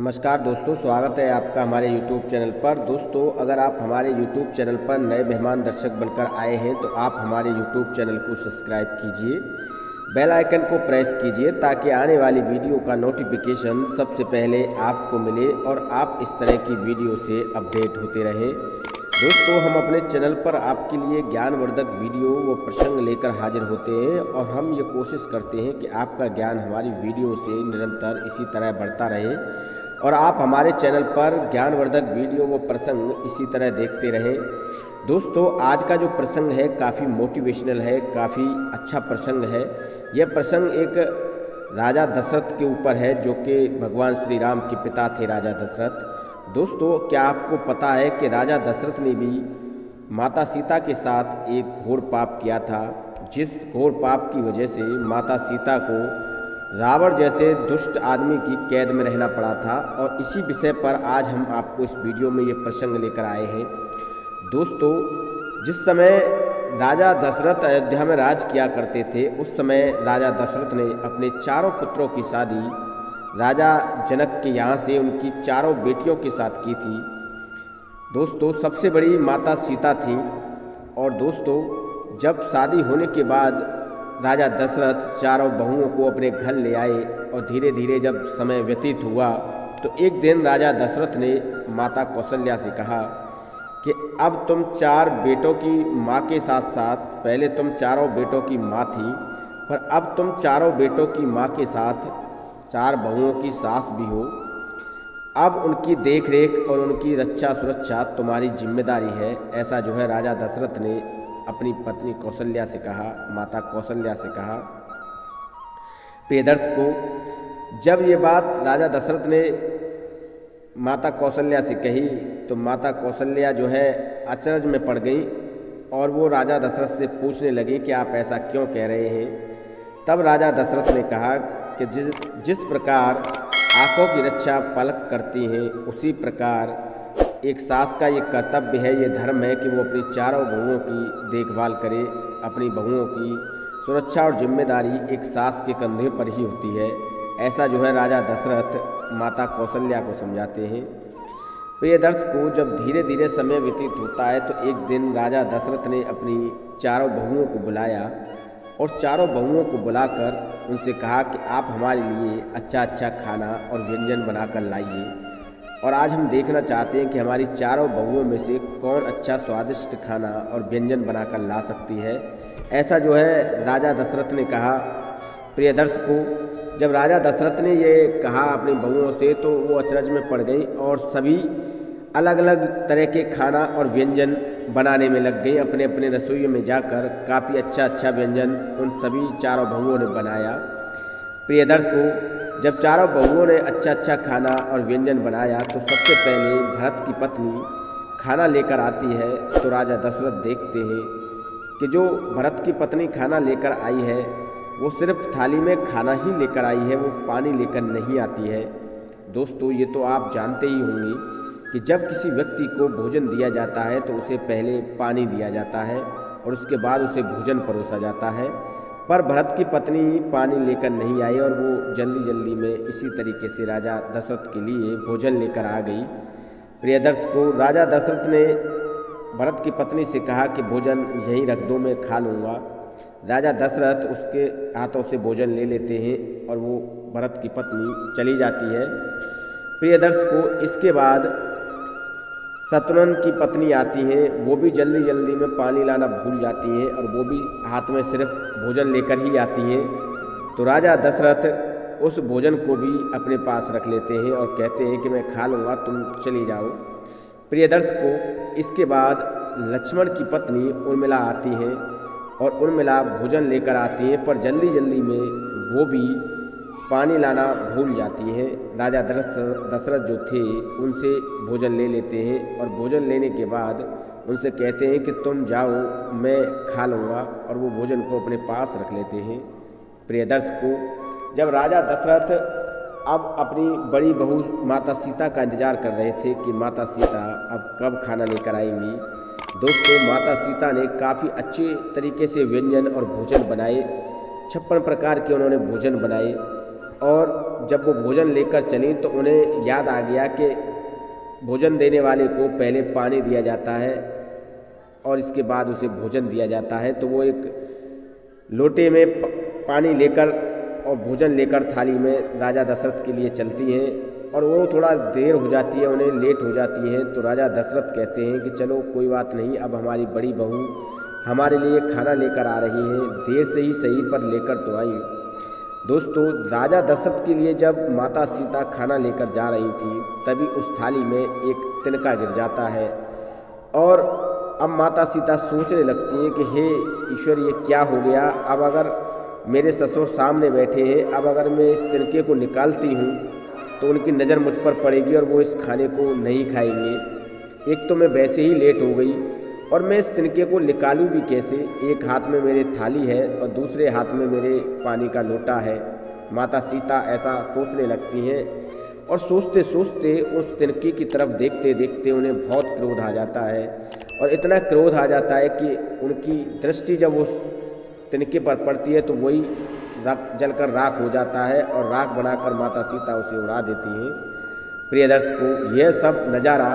नमस्कार दोस्तों, स्वागत है आपका हमारे YouTube चैनल पर। दोस्तों, अगर आप हमारे YouTube चैनल पर नए मेहमान दर्शक बनकर आए हैं तो आप हमारे YouTube चैनल को सब्सक्राइब कीजिए, बेल आइकन को प्रेस कीजिए ताकि आने वाली वीडियो का नोटिफिकेशन सबसे पहले आपको मिले और आप इस तरह की वीडियो से अपडेट होते रहें। दोस्तों, हम अपने चैनल पर आपके लिए ज्ञानवर्धक वीडियो व प्रसंग लेकर हाजिर होते हैं और हम ये कोशिश करते हैं कि आपका ज्ञान हमारी वीडियो से निरंतर इसी तरह बढ़ता रहे और आप हमारे चैनल पर ज्ञानवर्धक वीडियो व प्रसंग इसी तरह देखते रहें। दोस्तों, आज का जो प्रसंग है काफ़ी मोटिवेशनल है, काफ़ी अच्छा प्रसंग है। यह प्रसंग एक राजा दशरथ के ऊपर है जो कि भगवान श्री राम के पिता थे, राजा दशरथ। दोस्तों, क्या आपको पता है कि राजा दशरथ ने भी माता सीता के साथ एक घोर पाप किया था, जिस घोर पाप की वजह से माता सीता को रावण जैसे दुष्ट आदमी की कैद में रहना पड़ा था। और इसी विषय पर आज हम आपको इस वीडियो में ये प्रसंग लेकर आए हैं। दोस्तों, जिस समय राजा दशरथ अयोध्या में राज किया करते थे, उस समय राजा दशरथ ने अपने चारों पुत्रों की शादी राजा जनक के यहाँ से उनकी चारों बेटियों के साथ की थी। दोस्तों, सबसे बड़ी माता सीता थी। और दोस्तों, जब शादी होने के बाद राजा दशरथ चारों बहुओं को अपने घर ले आए और धीरे धीरे जब समय व्यतीत हुआ तो एक दिन राजा दशरथ ने माता कौशल्या से कहा कि अब तुम चार बेटों की माँ के साथ साथ, पहले तुम चारों बेटों की माँ थी, पर अब तुम चारों बेटों की माँ के साथ चार बहुओं की सास भी हो। अब उनकी देख रेख और उनकी रक्षा सुरक्षा तुम्हारी जिम्मेदारी है। ऐसा जो है राजा दशरथ ने अपनी पत्नी कौशल्या से कहा, माता कौशल्या से कहा। प्रियदर्श को जब ये बात राजा दशरथ ने माता कौशल्या से कही तो माता कौशल्या जो है अचरज में पड़ गई और वो राजा दशरथ से पूछने लगी कि आप ऐसा क्यों कह रहे हैं। तब राजा दशरथ ने कहा कि जिस प्रकार आंखों की रक्षा पलक करती हैं, उसी प्रकार एक सास का ये कर्तव्य है, ये धर्म है कि वो अपनी चारों बहुओं की देखभाल करे। अपनी बहुओं की सुरक्षा और जिम्मेदारी एक सास के कंधे पर ही होती है। ऐसा जो है राजा दशरथ माता कौशल्या को समझाते हैं। प्रियदर्श को जब धीरे धीरे समय व्यतीत होता है तो एक दिन राजा दशरथ ने अपनी चारों बहुओं को बुलाया और चारों बहुओं को बुलाकर उनसे कहा कि आप हमारे लिए अच्छा अच्छा खाना और व्यंजन बनाकर लाइए। और आज हम देखना चाहते हैं कि हमारी चारों बहुओं में से कौन अच्छा स्वादिष्ट खाना और व्यंजन बनाकर ला सकती है। ऐसा जो है राजा दशरथ ने कहा प्रियदर्श को। जब राजा दशरथ ने ये कहा अपनी बहुओं से तो वो अचरज में पड़ गई और सभी अलग अलग तरह के खाना और व्यंजन बनाने में लग गई। अपने अपने रसोइयों में जाकर काफ़ी अच्छा अच्छा व्यंजन उन सभी चारों बहुओं ने बनाया। प्रियदर्श को जब चारों बहुओं ने अच्छा अच्छा खाना और व्यंजन बनाया तो सबसे पहले भरत की पत्नी खाना लेकर आती है। तो राजा दशरथ देखते हैं कि जो भरत की पत्नी खाना लेकर आई है वो सिर्फ थाली में खाना ही लेकर आई है, वो पानी लेकर नहीं आती है। दोस्तों, ये तो आप जानते ही होंगे कि जब किसी व्यक्ति को भोजन दिया जाता है तो उसे पहले पानी दिया जाता है और उसके बाद उसे भोजन परोसा जाता है। पर भरत की पत्नी पानी लेकर नहीं आई और वो जल्दी जल्दी में इसी तरीके से राजा दशरथ के लिए भोजन लेकर आ गई। प्रियदर्श को राजा दशरथ ने भरत की पत्नी से कहा कि भोजन यहीं रख दो, मैं खा लूँगा। राजा दशरथ उसके हाथों से भोजन ले लेते हैं और वो भरत की पत्नी चली जाती है। प्रियदर्श को इसके बाद शत्रुघ्न की पत्नी आती हैं, वो भी जल्दी जल्दी में पानी लाना भूल जाती हैं और वो भी हाथ में सिर्फ भोजन लेकर ही आती हैं। तो राजा दशरथ उस भोजन को भी अपने पास रख लेते हैं और कहते हैं कि मैं खा लूँगा, तुम चली जाओ। प्रियदर्श को इसके बाद लक्ष्मण की पत्नी उर्मिला आती हैं और उर्मिला भोजन लेकर आती हैं, पर जल्दी जल्दी में वो भी पानी लाना भूल जाती हैं। राजा दशरथ जो थे उनसे भोजन ले लेते हैं और भोजन लेने के बाद उनसे कहते हैं कि तुम जाओ, मैं खा लूँगा, और वो भोजन को अपने पास रख लेते हैं। प्रियदर्श को जब राजा दशरथ अब अपनी बड़ी बहू माता सीता का इंतजार कर रहे थे कि माता सीता अब कब खाना लेकर आएंगी। दोस्तों, माता सीता ने काफ़ी अच्छे तरीके से व्यंजन और भोजन बनाए, 56 प्रकार के उन्होंने भोजन बनाए और जब वो भोजन लेकर चलीं तो उन्हें याद आ गया कि भोजन देने वाले को पहले पानी दिया जाता है और इसके बाद उसे भोजन दिया जाता है। तो वो एक लोटे में पानी लेकर और भोजन लेकर थाली में राजा दशरथ के लिए चलती हैं और वो थोड़ा देर हो जाती है, उन्हें लेट हो जाती हैं। तो राजा दशरथ कहते हैं कि चलो कोई बात नहीं, अब हमारी बड़ी बहू हमारे लिए खाना लेकर आ रही हैं, देर से ही सही पर लेकर तो आई। दोस्तों, राजा दशरथ के लिए जब माता सीता खाना लेकर जा रही थी तभी उस थाली में एक तिनका गिर जाता है और अब माता सीता सोचने लगती हैं कि हे ईश्वर, ये क्या हो गया। अब अगर मेरे ससुर सामने बैठे हैं, अब अगर मैं इस तिनके को निकालती हूँ तो उनकी नज़र मुझ पर पड़ेगी और वो इस खाने को नहीं खाएंगे। एक तो मैं वैसे ही लेट हो गई और मैं इस तिनके को निकालूं भी कैसे। एक हाथ में मेरे थाली है और दूसरे हाथ में मेरे पानी का लोटा है। माता सीता ऐसा सोचने लगती हैं और सोचते सोचते उस तिनके की तरफ देखते देखते उन्हें बहुत क्रोध आ जाता है और इतना क्रोध आ जाता है कि उनकी दृष्टि जब उस तिनके पर पड़ती है तो वही जलकर राख हो जाता है और राख बनाकर माता सीता उसे उड़ा देती हैं। प्रिय दर्शकों, यह सब नज़ारा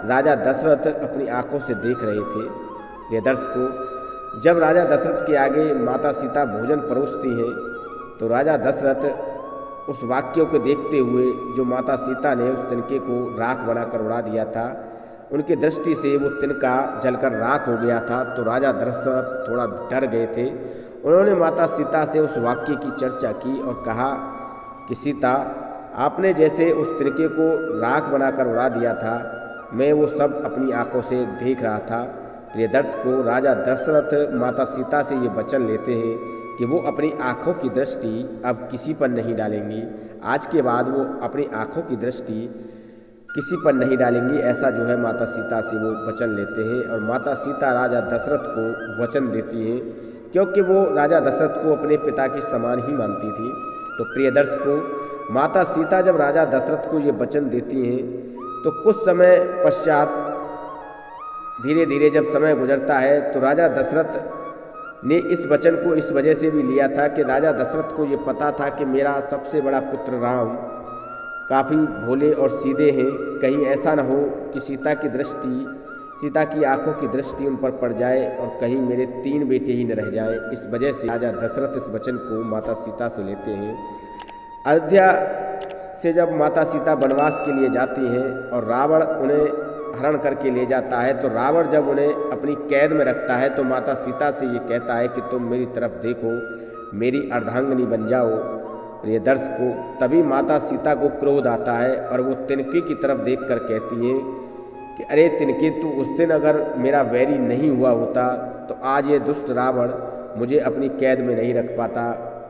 राजा दशरथ अपनी आंखों से देख रहे थे। प्रिय दर्शकों, जब राजा दशरथ के आगे माता सीता भोजन परोसती हैं तो राजा दशरथ उस वाक्यों को देखते हुए जो माता सीता ने उस तिनके को राख बनाकर उड़ा दिया था, उनकी दृष्टि से वो तिनका जलकर राख हो गया था। तो राजा दशरथ थोड़ा डर गए थे। उन्होंने माता सीता से उस वाक्य की चर्चा की और कहा कि सीता, आपने जैसे उस तिनके को राख बनाकर उड़ा दिया था, मैं वो सब अपनी आंखों से देख रहा था। प्रिय दर्शकों, राजा दशरथ माता सीता से ये वचन लेते हैं कि वो अपनी आंखों की दृष्टि अब किसी पर नहीं डालेंगी। आज के बाद वो अपनी आंखों की दृष्टि किसी पर नहीं डालेंगी। ऐसा जो है माता सीता से वो वचन लेते हैं और माता सीता राजा दशरथ को वचन देती हैं क्योंकि वो राजा दशरथ को अपने पिता के समान ही मानती थी। तो प्रिय दर्शकों, माता सीता जब राजा दशरथ को ये वचन देती हैं तो कुछ समय पश्चात धीरे धीरे जब समय गुजरता है तो राजा दशरथ ने इस वचन को इस वजह से भी लिया था कि राजा दशरथ को ये पता था कि मेरा सबसे बड़ा पुत्र राम काफ़ी भोले और सीधे हैं। कहीं ऐसा न हो कि सीता की आंखों की दृष्टि उन पर पड़ जाए और कहीं मेरे 3 बेटे ही न रह जाएं। इस वजह से राजा दशरथ इस वचन को माता सीता से लेते हैं। अयोध्या से जब माता सीता वनवास के लिए जाती हैं और रावण उन्हें हरण करके ले जाता है तो रावण जब उन्हें अपनी कैद में रखता है तो माता सीता से ये कहता है कि तुम मेरी तरफ देखो, मेरी अर्धांगिनी बन जाओ। प्रिय दर्शकों, तभी माता सीता को क्रोध आता है और वो तिनके की तरफ देखकर कहती हैं कि अरे तिनके, तू उस दिन अगर मेरा वैरी नहीं हुआ होता तो आज ये दुष्ट रावण मुझे अपनी कैद में नहीं रख पाता।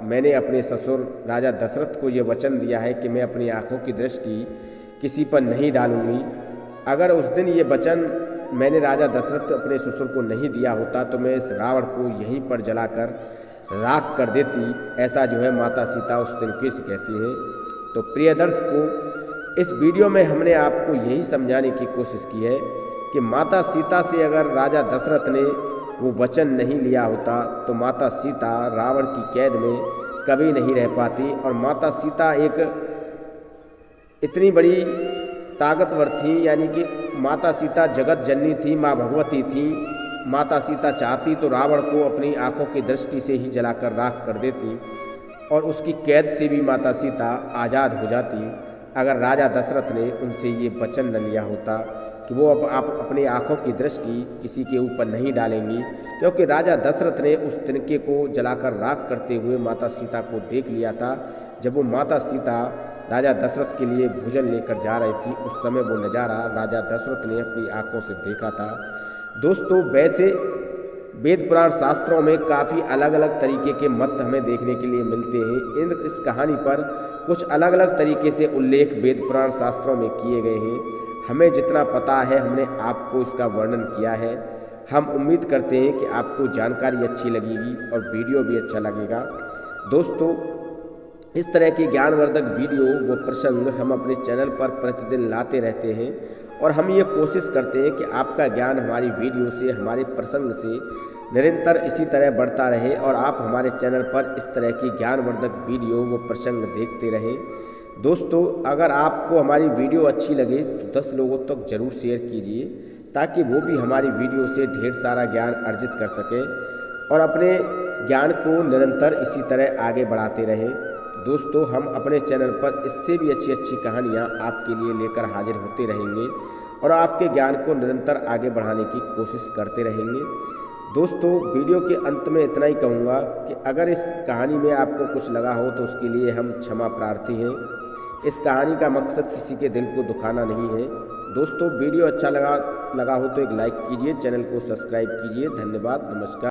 मैंने अपने ससुर राजा दशरथ को ये वचन दिया है कि मैं अपनी आंखों की दृष्टि किसी पर नहीं डालूंगी। अगर उस दिन ये वचन मैंने राजा दशरथ अपने ससुर को नहीं दिया होता तो मैं इस रावण को यहीं पर जलाकर राख कर देती। ऐसा जो है माता सीता उस तिनके से कहती हैं। तो प्रिय दर्शकों, इस वीडियो में हमने आपको यही समझाने की कोशिश की है कि माता सीता से अगर राजा दशरथ ने वो वचन नहीं लिया होता तो माता सीता रावण की कैद में कभी नहीं रह पाती। और माता सीता एक इतनी बड़ी ताकतवर थी, यानी कि माता सीता जगत जननी थी, माँ भगवती थी। माता सीता चाहती तो रावण को अपनी आंखों की दृष्टि से ही जलाकर राख कर देती और उसकी कैद से भी माता सीता आज़ाद हो जाती अगर राजा दशरथ ने उनसे ये वचन न लिया होता कि वो आप अपनी आंखों की दृष्टि किसी के ऊपर नहीं डालेंगी। क्योंकि राजा दशरथ ने उस तिनके को जलाकर राख करते हुए माता सीता को देख लिया था। जब वो माता सीता राजा दशरथ के लिए भोजन लेकर जा रही थी उस समय वो नज़ारा राजा दशरथ ने अपनी आंखों से देखा था। दोस्तों, वैसे वेद पुराण शास्त्रों में काफ़ी अलग अलग तरीके के मत हमें देखने के लिए मिलते हैं। इस कहानी पर कुछ अलग अलग तरीके से उल्लेख वेद पुराण शास्त्रों में किए गए हैं। हमें जितना पता है हमने आपको इसका वर्णन किया है। हम उम्मीद करते हैं कि आपको जानकारी अच्छी लगेगी और वीडियो भी अच्छा लगेगा। दोस्तों, इस तरह की ज्ञानवर्धक वीडियो व प्रसंग हम अपने चैनल पर प्रतिदिन लाते रहते हैं और हम ये कोशिश करते हैं कि आपका ज्ञान हमारी वीडियो से, हमारे प्रसंग से निरंतर इसी तरह बढ़ता रहे और आप हमारे चैनल पर इस तरह की ज्ञानवर्धक वीडियो व प्रसंग देखते रहें। दोस्तों अगर आपको हमारी वीडियो अच्छी लगे तो 10 लोगों तक जरूर शेयर कीजिए, ताकि वो भी हमारी वीडियो से ढेर सारा ज्ञान अर्जित कर सकें और अपने ज्ञान को निरंतर इसी तरह आगे बढ़ाते रहें। दोस्तों हम अपने चैनल पर इससे भी अच्छी अच्छी कहानियाँ आपके लिए लेकर हाजिर होते रहेंगे और आपके ज्ञान को निरंतर आगे बढ़ाने की कोशिश करते रहेंगे। दोस्तों वीडियो के अंत में इतना ही कहूँगा कि अगर इस कहानी में आपको कुछ लगा हो तो उसके लिए हम क्षमा प्रार्थी हैं। इस कहानी का मकसद किसी के दिल को दुखाना नहीं है। दोस्तों वीडियो अच्छा लगा हो तो एक लाइक कीजिए, चैनल को सब्सक्राइब कीजिए। धन्यवाद, नमस्कार।